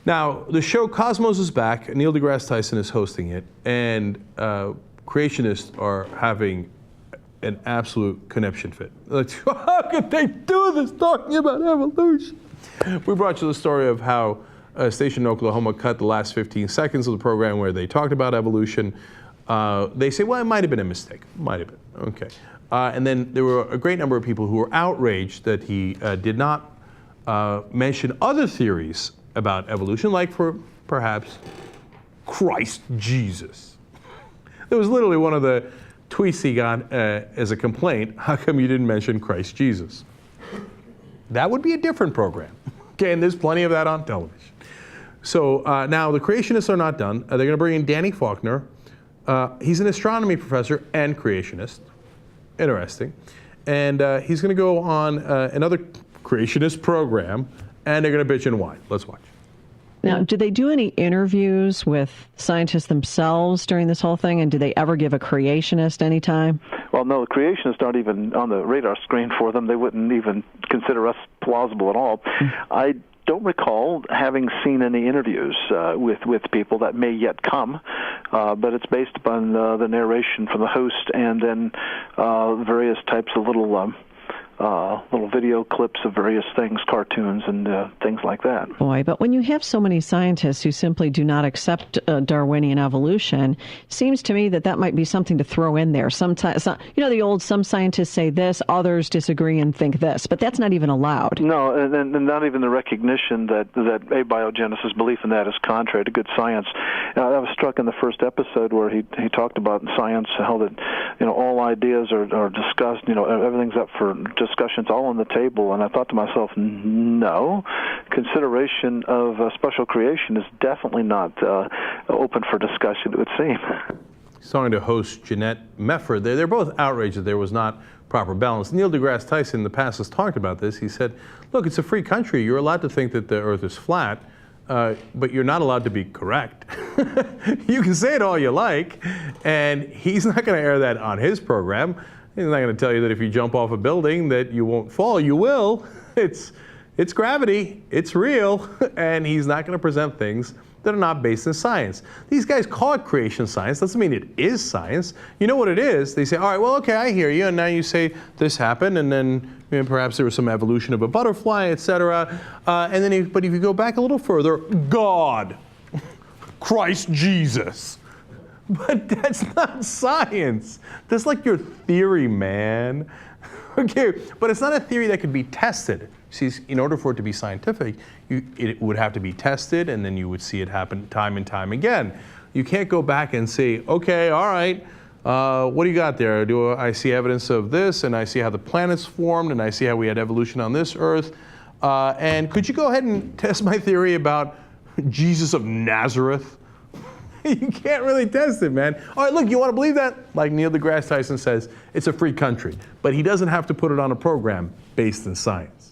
Now, the show Cosmos is back. Neil deGrasse Tyson is hosting it, and creationists are having an absolute conniption fit. Like, how could they do this talking about evolution? We brought you the story of how a station in Oklahoma cut the last 15 seconds of the program where they talked about evolution. They say, well, it might have been a mistake. Might have been. Okay. And then there were a great number of people who were outraged that he did not mention other theories about evolution, like for perhaps Christ Jesus. There was literally one of the tweets he got as a complaint, how come you didn't mention Christ Jesus? That would be a different program. Okay, and there's plenty of that on television. So now the creationists are not done. They're going to bring in Danny Faulkner. He's an astronomy professor and creationist. Interesting. And he's going to go on another creationist program, and they're going to bitch and whine. Let's watch. Now, do they do any interviews with scientists themselves during this whole thing, and do they ever give a creationist any time? Well, no, the creationists aren't even on the radar screen for them. They wouldn't even consider us plausible at all. I don't recall having seen any interviews with people. That may yet come, but it's based upon the narration from the host and then various types of little video clips of various things, cartoons and things like that. Boy, but when you have so many scientists who simply do not accept Darwinian evolution, seems to me that might be something to throw in there. Sometimes, you know, the old, some scientists say this, others disagree and think this, but that's not even allowed. No, and not even the recognition that abiogenesis, belief in that, is contrary to good science. I was struck in the first episode where he talked about science, how that, you know, all ideas are discussed, you know, everything's up for discussions, all on the table, and I thought to myself, no, consideration of special creation is definitely not open for discussion, it would seem. He's talking to host Jeanette Mefford. They're both outraged that there was not proper balance. Neil deGrasse Tyson in the past has talked about this. He said, look, it's a free country. You're allowed to think that the Earth is flat, but you're not allowed to be correct. You can say it all you like, and he's not going to air that on his program. He's not going to tell you that if you jump off a building that you won't fall. You will. It's gravity. It's real. And he's not going to present things that are not based in science. These guys call it creation science. Doesn't mean it is science. You know what it is? They say, all right, well, okay, I hear you. And now you say this happened, and then perhaps there was some evolution of a butterfly, etc. And then, but if you go back a little further, God, Christ Jesus. But that's not science. That's like your theory, man. Okay, but it's not a theory that could be tested. See, in order for it to be scientific, it would have to be tested, and then you would see it happen time and time again. You can't go back and say, okay, all right, what do you got there? I see evidence of this, and I see how the planets formed, and I see how we had evolution on this Earth. And could you go ahead and test my theory about Jesus of Nazareth? You can't really test it, man. All right, look, you want to believe that? Like Neil deGrasse Tyson says, it's a free country. But he doesn't have to put it on a program based in science.